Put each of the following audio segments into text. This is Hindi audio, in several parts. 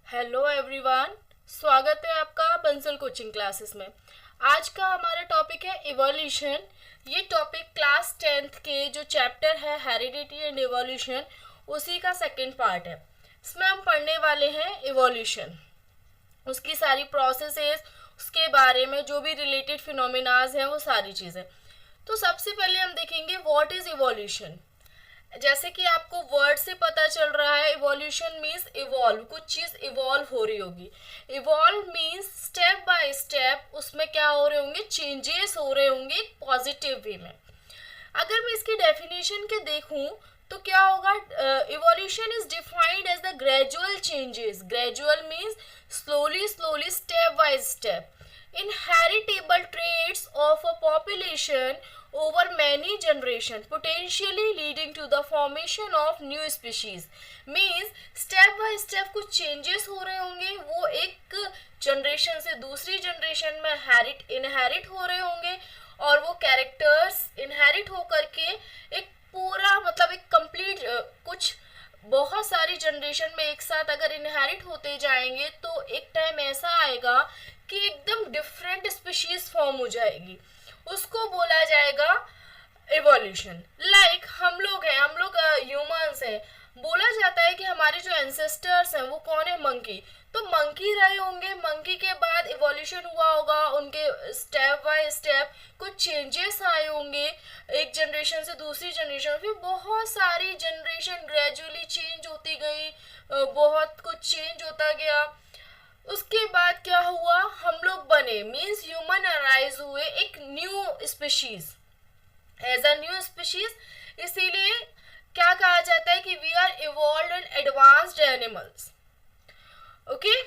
हेलो एवरीवन, स्वागत है आपका बंसल कोचिंग क्लासेस में। आज का हमारा टॉपिक है इवोल्यूशन। ये टॉपिक क्लास 10th के जो चैप्टर है हेरिडिटी एंड इवोल्यूशन, उसी का सेकंड पार्ट है। इसमें हम पढ़ने वाले हैं इवोल्यूशन, उसकी सारी प्रोसेसेस, उसके बारे में जो भी रिलेटेड फिनोमिनाज हैं वो सारी चीज़ें। तो सबसे पहले हम देखेंगे व्हाट इज इवोल्यूशन। जैसे कि आपको वर्ड से पता चल रहा है, इवोल्यूशन मीन्स इवॉल्व, कुछ चीज इवॉल्व हो रही होगी। Evolve means step by step उसमें क्या हो रहे होंगे, चेंजेस हो रहे होंगे पॉजिटिव वे में। अगर मैं इसकी डेफिनेशन के देखूं तो क्या होगा, evolution is defined as the gradual changes. Gradual means slowly slowly, step by step, inheritable traits of a population over many generation, potentially leading to the formation of new species. means step by step कुछ changes हो रहे होंगे, वो एक जनरेशन से दूसरी जनरेशन में इनहेरिट हो रहे होंगे, और वो कैरेक्टर्स इनहेरिट होकर के एक पूरा मतलब एक कंप्लीट कुछ बहुत सारी जनरेशन में एक साथ अगर इनहेरिट होते जाएंगे तो एक टाइम ऐसा आएगा कि एकदम डिफरेंट स्पीशीज फॉर्म हो जाएगी, उसको बोला जाएगा इवोल्यूशन। लाइक हम लोग हैं, हम लोग ह्यूमंस हैं, बोला जाता है कि हमारे जो एंसेस्टर्स हैं वो कौन है, मंकी। तो मंकी रहे होंगे, मंकी के बाद इवोल्यूशन हुआ होगा, उनके स्टेप बाय स्टेप कुछ चेंजेस आए होंगे एक जनरेशन से दूसरी जनरेशन, फिर बहुत सारी जनरेशन ग्रेजुअली चेंज होती गई, बहुत कुछ चेंज होता गया। उसके बाद क्या हुआ, हम लोग बने, मीन्स ह्यूमन अराइज हुए एक new species, as a new species. इसीलिए क्या कहा जाता है कि we are evolved and advanced animals. Okay,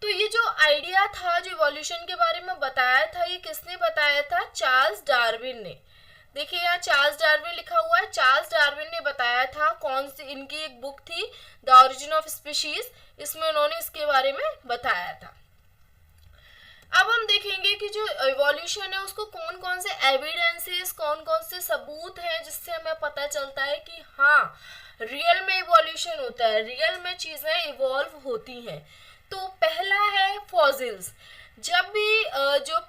तो ये जो आइडिया था, जो इवोल्यूशन के बारे में बताया था, ये किसने बताया था, चार्ल्स डार्विन ने। देखिए यहाँ चार्ल्स डार्विन लिखा हुआ है, चार्ल्स डार्विन ने बताया था। कौन सी, इनकी एक बुक थी द ओरिजिन ऑफ स्पीशीज, इसमें उन्होंने इसके बारे में बताया था। अब हम देखेंगे कि जो इवोल्यूशन है उसको कौन कौन से एविडेंसेस, कौन कौन से सबूत हैं जिससे हमें पता चलता है कि हाँ रियल में इवोल्यूशन होता है, रियल में चीजें इवॉल्व होती हैं। तो पहला है फॉसिल्स। जब भी जो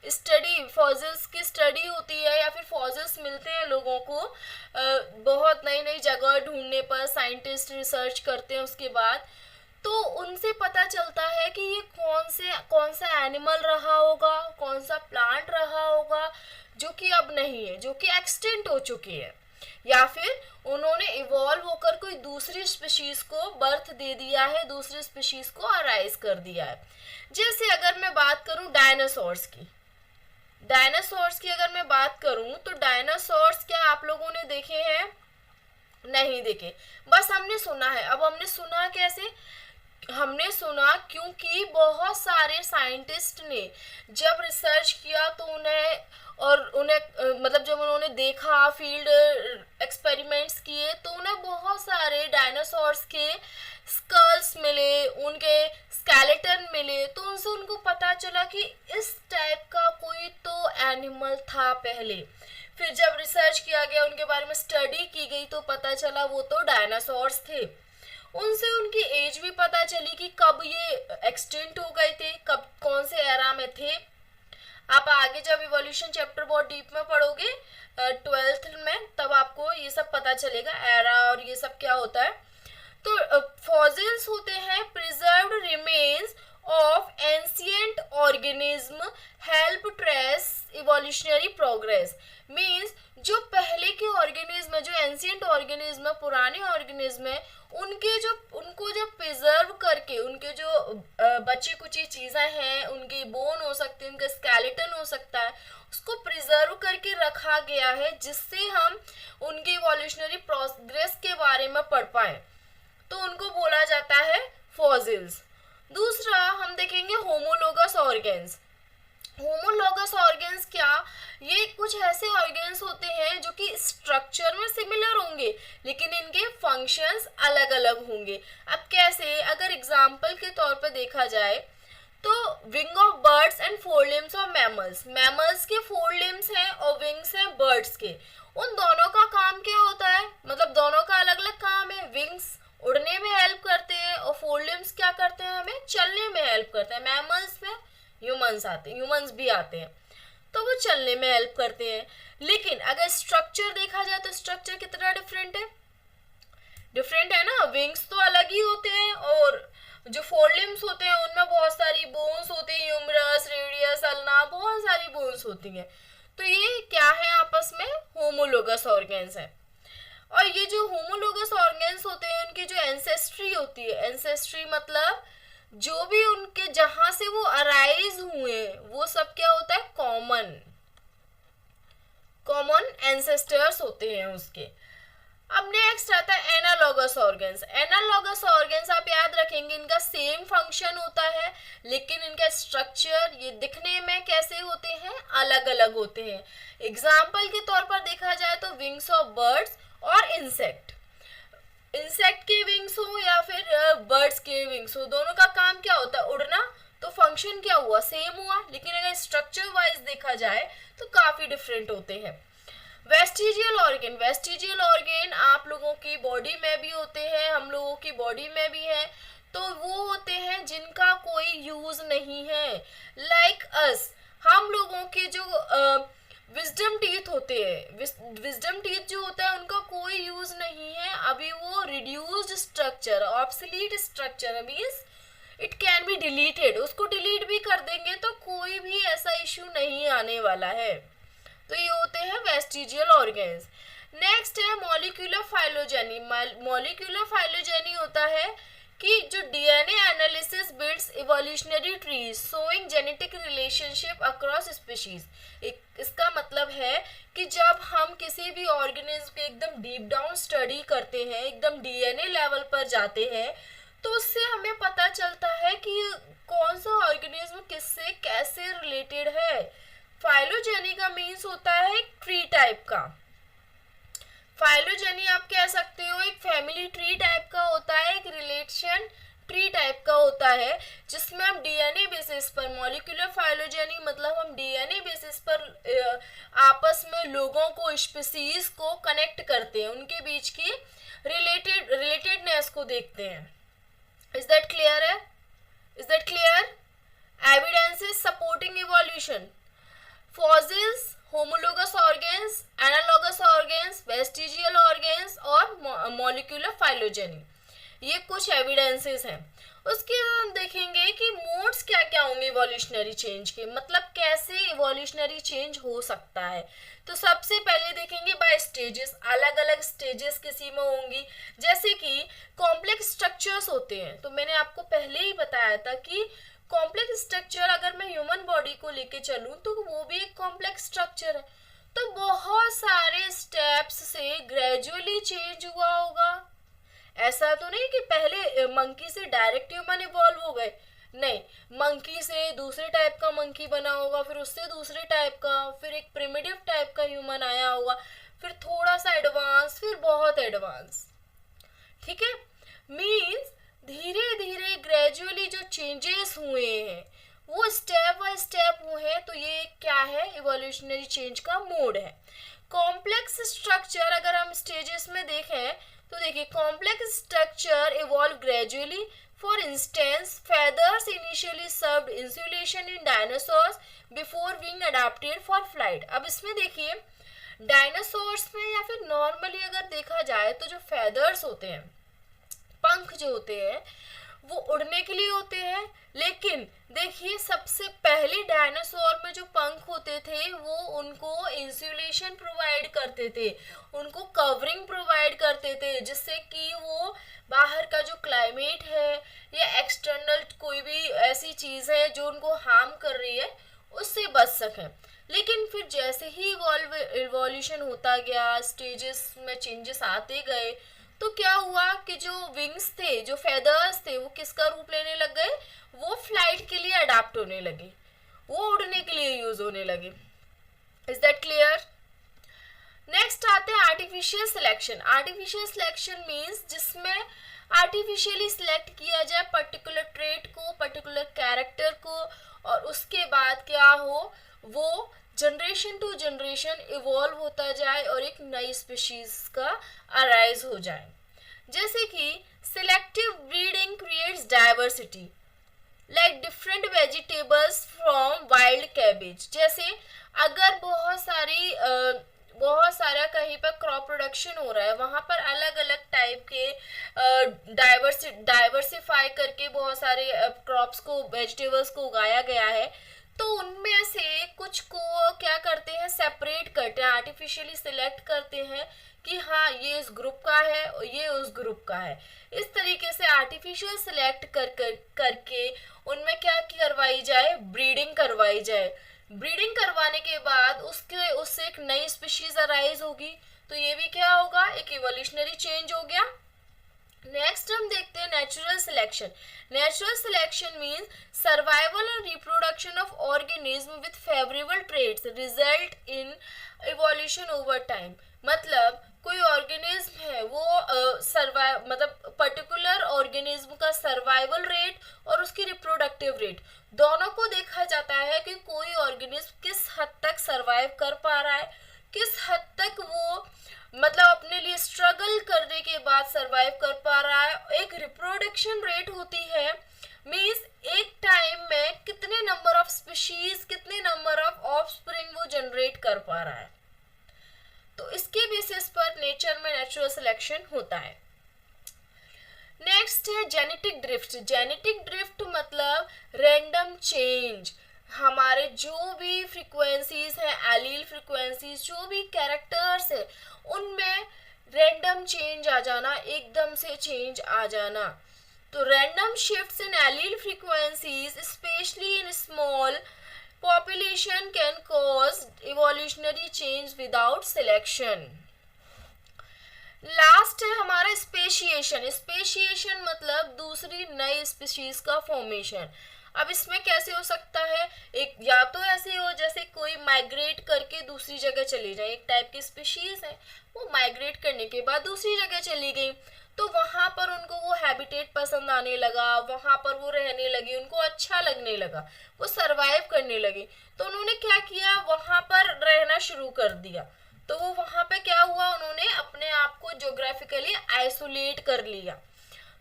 स्टडी, फॉसिल्स की स्टडी होती है या फिर फॉसिल्स मिलते हैं लोगों को, बहुत नई नई जगह ढूंढने पर साइंटिस्ट रिसर्च करते हैं, उसके बाद तो उनसे पता चलता है कि ये कौन सा एनिमल रहा होगा, कौन सा प्लांट रहा होगा जो कि अब नहीं है, जो कि एक्सटिंक्ट हो चुकी है, या फिर उन्होंने इवॉल्व होकर कोई दूसरी स्पीशीज को बर्थ दे दिया है, दूसरी स्पीशीज को अराइज कर दिया है। जैसे अगर मैं बात करूं डायनासोर्स की, डायनासोर्स की अगर मैं बात करूं तो डायनासोर्स क्या आप लोगों ने देखे हैं, नहीं देखे, बस हमने सुना है। अब हमने सुना कैसे, हमने सुना क्योंकि बहुत सारे साइंटिस्ट ने जब रिसर्च किया तो उन्हें मतलब जब उन्होंने देखा, फील्ड एक्सपेरिमेंट्स किए, तो उन्हें बहुत सारे डायनासोर्स के स्कल्स मिले, उनके स्केलेटन मिले, तो उनसे उनको पता चला कि इस टाइप का कोई तो एनिमल था पहले। फिर जब रिसर्च किया गया, उनके बारे में स्टडी की गई, तो पता चला वो तो डायनासोर्स थे। उनसे उनकी एज भी पता चली कि कब ये एक्सटिंक्ट हो गए थे, कब कौन से एरा में थे। आप आगे जब इवोल्यूशन चैप्टर बहुत डीप में पढ़ोगे 12th में, तब आपको ये सब पता चलेगा, एरा और ये सब क्या होता है। तो फॉसिल्स होते हैं preserved remains of ancient organism, help trace evolutionary progress. Means जो पहले के ऑर्गेनिज्म, जो एंशिएंट ऑर्गेनिज्म, पुराने ऑर्गेनिज्म है, उनको जब प्रिजर्व करके, उनके जो बची कुची चीजें हैं, उनके बोन हो सकते हैं, उनका स्केलेटन हो सकता है, उसको प्रिजर्व करके रखा गया है जिससे हम उनके इवोल्यूशनरी प्रोग्रेस के बारे में पढ़ पाए, तो उनको बोला जाता है फॉसिल्स। दूसरा हम देखेंगे होमोलोगस ऑर्गेन्स। होमोलोगस ऑर्गेन्स क्या, ये कुछ ऐसे ऑर्गेन्स होते हैं जो कि स्ट्रक्चर में सिमिलर होंगे लेकिन इनके फंक्शंस अलग अलग होंगे। अब कैसे, अगर एग्जांपल के तौर पे देखा जाए तो wing of birds and four limbs of mammals, mammals के फोर लिम्स हैं और विंग्स हैं बर्ड्स के। उन दोनों का काम क्या होता है, मतलब दोनों का अलग अलग काम है। विंग्स उड़ने में हेल्प करते हैं और फोर लिम्स क्या हेल्प करते हैं, मैमल्स में ह्यूमंस भी आते हैं, तो वो चलने में हेल्प करते हैं। लेकिन अगर स्ट्रक्चर देखा जाए तो स्ट्रक्चर कितना डिफरेंट है ना, विंग्स तो अलग ही होते हैं, और जो फोर लिम्स होते हैं उनमें बहुत सारी बोन्स होती है, ह्यूमरस, रेडियस, अल्ना, बहुत सारी बोन्स होती हैं। तो ये क्या है, आपस में होमोलोगस ऑर्गेन्स है। और ये जो होमोलोगस ऑर्गेन्स होते हैं उनकी जो एंसेस्ट्री होती है, एंसेस्ट्री मतलब जो भी उनके जहां से वो अराइज हुए वो सब क्या होता है, कॉमन एंसेस्टर्स होते हैं उसके। अब नेक्स्ट आता है एनालॉगस ऑर्गेन्स। एनालॉगस ऑर्गेन्स आप याद रखेंगे इनका सेम फंक्शन होता है, लेकिन इनका स्ट्रक्चर ये दिखने में कैसे होते हैं, अलग अलग होते हैं। एग्जाम्पल के तौर पर देखा जाए तो विंग्स ऑफ बर्ड्स और इंसेक्ट के विंग्स हो या फिर बर्ड्स के विंग्स हो, दोनों का काम क्या होता है, उड़ना। तो फंक्शन क्या हुआ, सेम हुआ, लेकिन अगर स्ट्रक्चर वाइज देखा जाए तो काफी डिफरेंट होते हैं। वेस्टिजियल ऑर्गेन आप लोगों की बॉडी में भी होते हैं, हम लोगों की बॉडी में भी है, तो वो होते हैं जिनका कोई यूज नहीं है। लाइक अस, हम लोगों के जो विजडम टीथ होते हैं, विजडम टीथ जो होता है उनका कोई यूज नहीं है, अभी वो reduced structure, obsolete structure, means it can be deleted, उसको डिलीट भी कर देंगे तो कोई भी ऐसा इश्यू नहीं आने वाला है। तो ये होते हैं वेस्टिजियल ऑर्गेन्स। नेक्स्ट है मॉलिक्यूलर फाइलोजेनी। मॉलिक्यूलर फाइलोजेनी होता है कि जो DNA analysis builds evolutionary trees showing genetic relationship across species. इसका मतलब है कि जब हम किसी भी ऑर्गेनिज्म के एकदम डीप डाउन स्टडी करते हैं, एकदम डीएनए लेवल पर जाते हैं, तो उससे हमें पता चलता है कि कौन सा ऑर्गेनिज्म किससे कैसे रिलेटेड है। फाइलोजेनी का मीन्स होता है एक ट्री टाइप का। फाइलोजेनी आप कह सकते हो एक फैमिली ट्री टाइप का होता है, एक रिलेशन ट्री टाइप का होता है, जिसमें हम डीएनए बेसिस पर, मॉलिक्यूलर फाइलोजेनी मतलब हम डीएनए बेसिस पर आपस में लोगों को, स्पीसीज को कनेक्ट करते हैं, उनके बीच की रिलेटेडनेस को देखते हैं। Is that clear? Evidences supporting evolution, fossils, homologous organs, analogous organs, vestigial organs और मॉलिक्यूलर फाइलोजेनी, ये कुछ एविडेंसेस हैं। उसके बाद हम देखेंगे कि मोड्स क्या क्या होंगे इवोल्यूशनरी चेंज के, मतलब कैसे इवोल्यूशनरी चेंज हो सकता है। तो सबसे पहले देखेंगे बाय स्टेजेस, अलग अलग स्टेजेस किसी में होंगी। जैसे कि कॉम्प्लेक्स स्ट्रक्चर्स होते हैं, तो मैंने आपको पहले ही बताया था कि कॉम्प्लेक्स स्ट्रक्चर अगर मैं ह्यूमन बॉडी को लेके चलूं तो वो भी एक कॉम्प्लेक्स स्ट्रक्चर है। तो बहुत सारे स्टेप्स से ग्रेजुअली चेंज हुआ होगा। ऐसा तो नहीं कि पहले मंकी से डायरेक्ट ह्यूमन इवॉल्व हो गए, नहीं, मंकी से दूसरे टाइप का मंकी बना होगा, फिर उससे दूसरे टाइप का, फिर एक प्रिमिटिव टाइप का ह्यूमन आया होगा, फिर थोड़ा सा एडवांस, फिर बहुत एडवांस। ठीक है, मीन्स धीरे धीरे ग्रेजुअली जो चेंजेस हुए हैं वो स्टेप बाय स्टेप हुए हैं। तो ये क्या है, इवोल्यूशनरी चेंज का मोड है। कॉम्प्लेक्स स्ट्रक्चर अगर हम स्टेजेस में देखें तो देखिए, complex structure evolve gradually. For instance, feathers initially served insulation in dinosaurs before being adapted for flight। अब इसमें देखिए, डायनासोर्स में या फिर नॉर्मली अगर देखा जाए तो जो फेदर्स होते हैं, पंख जो होते हैं, वो उड़ने के लिए होते हैं। लेकिन देखिए, सबसे पहले डायनासोर में जो पंख होते थे वो उनको इंसुलेशन प्रोवाइड करते थे, उनको कवरिंग प्रोवाइड करते थे, जिससे कि वो बाहर का जो क्लाइमेट है या एक्सटर्नल कोई भी ऐसी चीज है जो उनको हार्म कर रही है उससे बच सकें। लेकिन फिर जैसे ही इवोल्यूशन होता गया, स्टेजेस में चेंजेस आते गए, तो क्या हुआ कि जो विंग्स थे, जो फेदर्स थे, वो किसका रूप लेने लग गए, वो फ्लाइट के लिए अडाप्ट होने लगे, वो उड़ने के लिए यूज होने लगे। Is that clear? नेक्स्ट आते हैं artificial selection. Artificial selection means जिसमें आर्टिफिशियली सिलेक्ट किया जाए पर्टिकुलर ट्रेट को, पर्टिकुलर कैरेक्टर को, और उसके बाद क्या हो, वो जनरेशन टू जनरेशन इवॉल्व होता जाए और एक नई स्पीशीज का अराइज हो जाए। जैसे कि selective breeding creates diversity, like different vegetables from wild cabbage. जैसे अगर बहुत सारा कहीं पर क्रॉप प्रोडक्शन हो रहा है, वहां पर अलग अलग टाइप के डाइवर्सिफाई करके बहुत सारे क्रॉप्स को, वेजिटेबल्स को उगाया गया है, तो उनमें से कुछ को क्या करते हैं, सेपरेट करते हैं, आर्टिफिशियली सिलेक्ट करते हैं कि हाँ ये इस ग्रुप का है और ये उस ग्रुप का है। इस तरीके से आर्टिफिशियल सिलेक्ट करके उनमें क्या करवाई जाए, ब्रीडिंग करवाई जाए। ब्रीडिंग करवाने के बाद उससे एक नई स्पीशीज अराइज होगी, तो ये भी क्या होगा, एक इवोल्यूशनरी चेंज हो गया। नेक्स्ट हम देखते हैं natural selection. Natural selection means survival and reproduction of organism with favourable traits result in evolution over time. मतलब कोई ऑर्गेनिज्म है वो मतलब पर्टिकुलर ऑर्गेनिज्म का सर्वाइवल रेट और उसकी रिप्रोडक्टिव रेट दोनों को देखा जाता है कि कोई ऑर्गेनिज्म किस हद तक सर्वाइव कर पा रहा है, किस हद तक वो मतलब अपने लिए स्ट्रगल करने के बाद सरवाइव कर पा रहा है। एक रिप्रोडक्शन रेट होती है, मींस एक टाइम में कितने नंबर ऑफ स्पीशीज, कितने नंबर ऑफ ऑफस्प्रिंग वो जनरेट कर पा रहा है। तो इसके बेसिस पर नेचर में नेचुरल सिलेक्शन होता है। नेक्स्ट है जेनेटिक ड्रिफ्ट। जेनेटिक ड्रिफ्ट मतलब रैंडम चेंज। हमारे जो भी फ्रीक्वेंसीज हैं, एलील फ्रीक्वेंसीज, जो भी कैरेक्टर्स है, उनमें रैंडम चेंज आ जाना, एकदम से चेंज आ जाना। तो random shifts in allele frequencies specially in small population can cause evolutionary change without selection। Last है हमारा स्पेशिएशन। स्पेशिएशन मतलब दूसरी नई स्पीशीज का फॉर्मेशन। अब इसमें कैसे हो सकता है, एक या तो ऐसे हो जैसे कोई माइग्रेट करके दूसरी जगह चली जाए, एक टाइप की स्पीशीज है वो माइग्रेट करने के बाद दूसरी जगह चली गई, तो वहां पर उनको वो हैबिटेट पसंद आने लगा, वहां पर वो रहने लगी, उनको अच्छा लगने लगा, वो सरवाइव करने लगी, तो उन्होंने क्या किया, वहां पर रहना शुरू कर दिया। तो वो वहां पे क्या हुआ, उन्होंने अपने आप को ज्योग्राफिकली आइसोलेट कर लिया।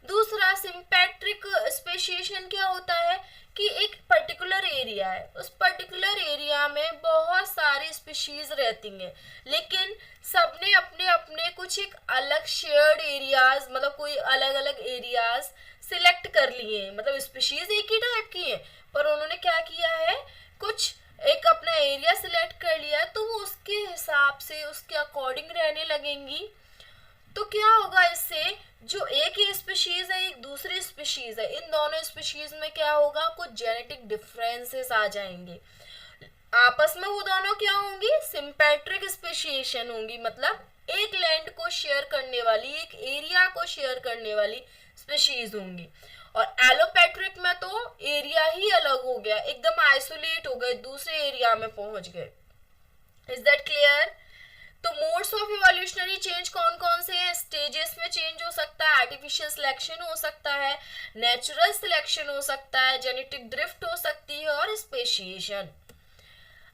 दूसरा सिंपैट्रिक स्पेशिएशन क्या होता है कि एक पर्टिकुलर एरिया है, उस पर्टिकुलर एरिया में बहुत सारी स्पीशीज रहती हैं, लेकिन सबने अपने अपने कुछ एक अलग शेयर्ड एरियाज, मतलब कोई अलग अलग एरियाज सिलेक्ट कर लिए हैं। मतलब स्पीशीज एक ही टाइप की है, पर उन्होंने क्या किया है, कुछ एक अपना एरिया सिलेक्ट कर लिया, तो वो उसके हिसाब से उसके अकॉर्डिंग रहने लगेंगी। तो क्या होगा, इससे जो एक ही स्पीशीज है एक दूसरी स्पीशीज है, इन दोनों स्पीशीज में क्या होगा, कुछ जेनेटिक डिफरेंसेस आ जाएंगे। आपस में वो दोनों क्या होंगी, सिंपैट्रिक स्पेशिएशन होंगी, मतलब एक लैंड को शेयर करने वाली, एक एरिया को शेयर करने वाली स्पीशीज होंगी। और एलोपैट्रिक में तो एरिया ही अलग हो गया, एकदम आइसोलेट हो गए, दूसरे एरिया में पहुंच गए। Is that clear? तो मोड्स ऑफ इवोल्यूशनरी चेंज कौन कौन से हैं, स्टेजेस में चेंज हो सकता है, आर्टिफिशियल सिलेक्शन हो सकता है, नेचुरल सिलेक्शन हो सकता है, जेनेटिक ड्रिफ्ट हो सकती है और स्पेशिएशन।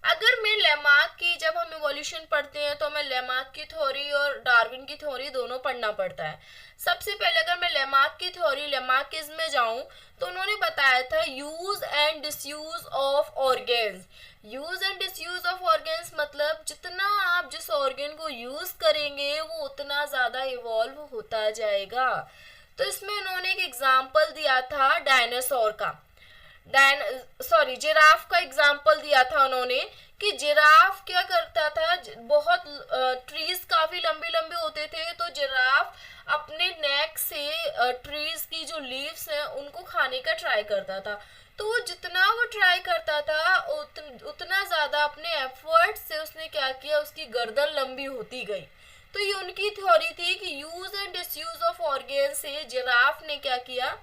अगर मैं लेमार्क की, जब हम इवोल्यूशन पढ़ते हैं तो हमें लेमार्क की थ्योरी और डार्विन की थ्योरी दोनों पढ़ना पड़ता है। सबसे पहले अगर मैं लेमार्क की थ्योरी, लेमार्किज्म में जाऊं, तो उन्होंने बताया था use and disuse of organs. Use and disuse of organs मतलब जितना आप जिस ऑर्गेन को यूज करेंगे वो उतना ज्यादा इवॉल्व होता जाएगा। तो इसमें उन्होंने एक एग्जाम्पल दिया था डायनासोर का, जिराफ का एग्जाम्पल दिया था उन्होंने, कि जिराफ क्या करता था, बहुत ट्रीज काफी लंबे लंबे होते थे, तो जिराफ अपने नेक से ट्रीज की जो लीव्स हैं उनको खाने का ट्राई करता था। तो वो जितना वो ट्राई करता था उतना ज्यादा अपने एफर्ट से उसने क्या किया, उसकी गर्दन लंबी होती गई। तो ये उनकी थ्योरी थी कि use and disuse of organ से जिराफ ने क्या किया,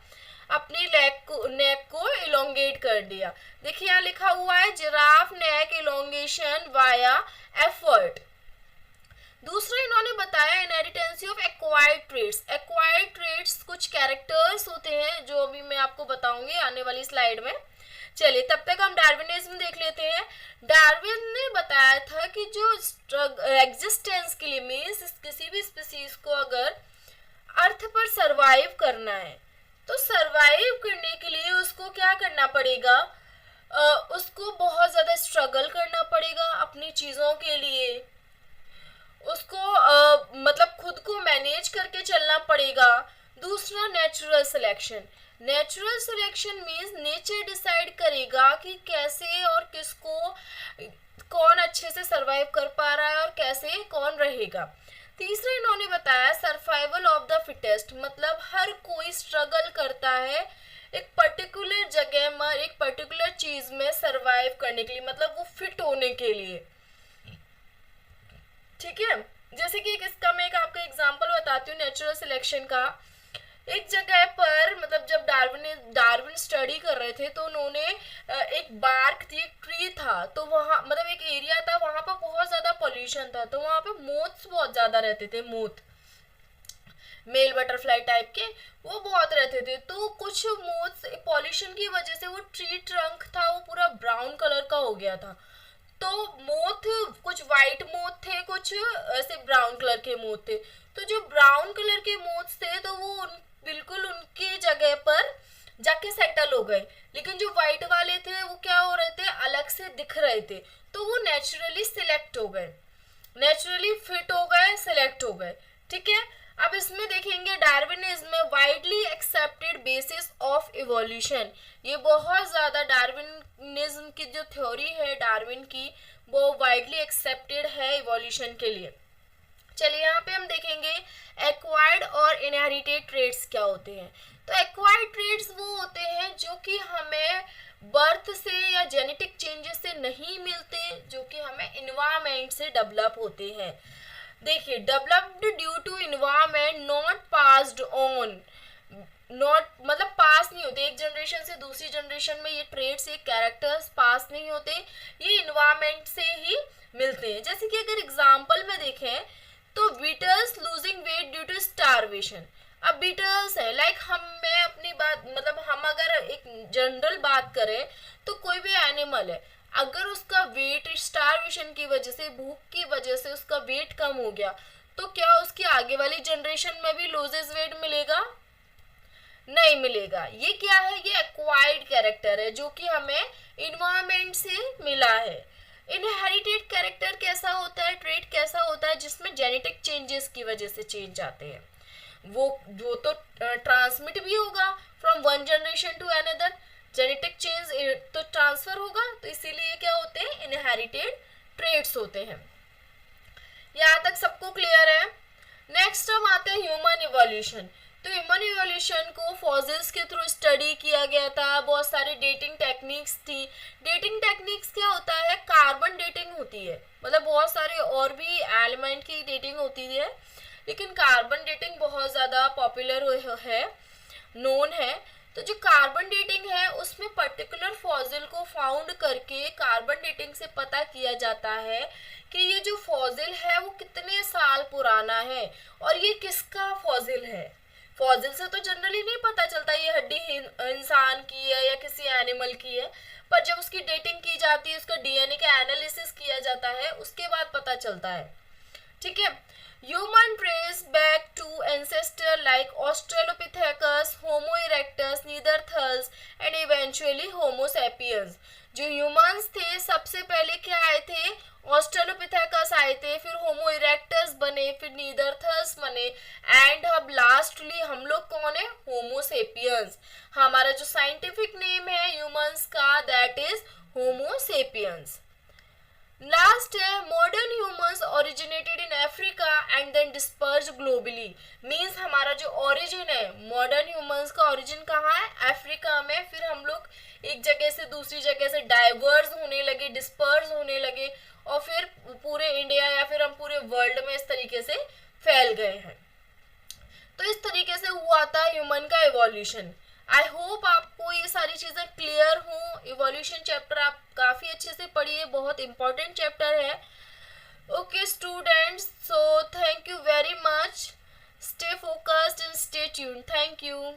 अपनी नेक को इलोंगेट कर दिया। देखिए यहाँ लिखा हुआ है giraffe neck elongation via effort. दूसरा इन्होंने बताया inheritance of acquired traits. Acquired traits कुछ कैरेक्टर्स होते हैं जो अभी मैं आपको बताऊंगी आने वाली स्लाइड में। चलिए तब तक हम डार्विनिज्म देख लेते हैं। डार्विन ने बताया था कि जो एग्जिस्टेंस के लिए मीन्स किसी भी स्पीसीज को अगर अर्थ पर सरवाइव करना है तो सरवाइव करने के लिए उसको क्या करना पड़ेगा, उसको बहुत ज्यादा स्ट्रगल करना पड़ेगा अपनी चीजों के लिए, उसको मतलब खुद को मैनेज करके चलना पड़ेगा। दूसरा natural selection, natural selection means nature decide करेगा कि कैसे और किसको कौन अच्छे से सरवाइव कर पा रहा है और कैसे कौन रहेगा। तीसरा इन्होंने बताया सर्वाइवल ऑफ द फिटेस्ट, मतलब हर कोई स्ट्रगल करता है एक पर्टिकुलर जगह में, एक पर्टिकुलर चीज में सरवाइव करने के लिए, मतलब वो फिट होने के लिए। ठीक है, जैसे कि इसका मैं एक आपको एग्जांपल बताती हूँ नेचुरल सिलेक्शन का। एक जगह पर मतलब जब डार्विन स्टडी कर रहे थे तो उन्होंने एक बार्क थी, एक ट्री था, तो वहाँ मतलब एक एरिया था, वहां पर बहुत ज्यादा पॉल्यूशन था, तो वहां पे मोथ्स बहुत ज्यादा रहते थे, मोथ मेल बटरफ्लाई टाइप के वो बहुत रहते थे। तो कुछ मोथ्स पॉल्यूशन की वजह से वो ट्री ट्रंक था वो पूरा ब्राउन कलर का हो गया था। तो मोथ कुछ वाइट मोथ थे, कुछ ऐसे ब्राउन कलर के मोथ थे। तो जो ब्राउन कलर के मोथ्स थे तो वो बिल्कुल उनकी जगह पर जाके सेटल हो गए, लेकिन जो व्हाइट वाले थे वो क्या हो रहे थे, अलग से दिख रहे थे, तो वो नेचुरली सिलेक्ट हो गए, नेचुरली फिट हो गए, सिलेक्ट हो गए। ठीक है, अब इसमें देखेंगे डार्विनिज्म में widely accepted basis of evolution, ये बहुत ज्यादा डार्विनिज्म की जो थ्योरी है डार्विन की वो वाइडली एक्सेप्टेड है इवोल्यूशन के लिए। चलिए यहाँ पे हम देखेंगे एक्वायर्ड और इनहेरिटेड ट्रेड्स क्या होते हैं। तो एक्वायर्ड ट्रेड्स वो होते हैं जो कि हमें बर्थ से या जेनेटिक चेंजेस से नहीं मिलते, जो कि हमें इन्वायरमेंट से डेवलप होते हैं। देखिए developed due to environment, not passed on, not मतलब पास नहीं होते, एक जनरेशन से दूसरी जनरेशन में ये ट्रेड्स, ये कैरेक्टर्स पास नहीं होते, ये इन्वायरमेंट से ही मिलते हैं। जैसे कि अगर एग्जांपल में देखें तो beetles losing weight due to starvation. अब बीटल्स है लाइक मैं अपनी बात मतलब हम अगर एक जनरल बात करें तो कोई भी एनिमल है, अगर उसका वेट स्टारवेशन की वजह से, भूख की वजह से उसका वेट कम हो गया, तो क्या उसकी आगे वाली जनरेशन में भी लूजेस वेट मिलेगा? नहीं मिलेगा। ये क्या है, ये एक्वायर्ड कैरेक्टर है जो कि हमें इन्वायरमेंट से मिला है। इनहेरिटेड कैरेक्टर कैसा होता है, ट्रेट कैसा होता है जिसमें जेनेटिक चेंजेस की वजह से चेंज आते हैं, वो तो ट्रांसमिट भी होगा from one generation to another, genetic change तो ट्रांसफर होगा, तो इसीलिए क्या होते हैं, इनहेरिटेड ट्रेट्स होते हैं। यहाँ तक सबको क्लियर है। नेक्स्ट हम आते हैं ह्यूमन इवोल्यूशन। तो ह्यूमन इवोल्यूशन को फॉसिल्स के थ्रू स्टडी किया गया था, बहुत सारी डेटिंग टेक्निक्स थी। डेटिंग टेक्निक्स क्या होता है, कार्बन डेटिंग होती है, मतलब बहुत सारे और भी एलिमेंट की डेटिंग होती है, लेकिन कार्बन डेटिंग बहुत ज़्यादा पॉपुलर है, नोन है। तो जो कार्बन डेटिंग है उसमें पर्टिकुलर फॉसिल को फाउंड करके कार्बन डेटिंग से पता किया जाता है कि ये जो फॉसिल है वो कितने साल पुराना है और ये किसका फॉसिल है। फॉसिल से तो जनरली नहीं पता चलता ये हड्डी इंसान की है या किसी एनिमल की है, पर जब उसकी डेटिंग की जाती है, उसका डीएनए का एनालिसिस किया जाता है, उसके बाद पता चलता है। ठीक है, human trace back to ancestor like Australopithecus, Homo erectus, Neanderthals and eventually Homo sapiens. जो ह्यूमंस थे सबसे पहले क्या आए थे, ऑस्ट्रेलोपिथेकस आए थे, फिर होमो इरेक्टस बने, फिर नीदरथल्स बने, एंड अब लास्टली हम लोग कौन है, होमो सेपियंस। हमारा जो साइंटिफिक नेम है ह्यूमंस का that is Homo sapiens. Last है modern humans originated in Africa and then dispersed globally. Means हमारा जो ओरिजिन है मॉडर्न ह्यूमंस का ओरिजिन कहाँ है, अफ्रीका में, फिर हम लोग एक जगह से दूसरी जगह से डाइवर्स होने लगे, डिस्पर्स होने लगे, और फिर पूरे इंडिया या फिर हम पूरे वर्ल्ड में इस तरीके से फैल गए हैं। तो इस तरीके से हुआ था ह्यूमन का इवोल्यूशन। आई होप आपको ये सारी चीजें क्लियर हो। इवोल्यूशन चैप्टर आप काफी अच्छे से पढ़िए, बहुत इंपॉर्टेंट चैप्टर है। Okay students, so thank you very much, stay focused and stay tuned, thank you.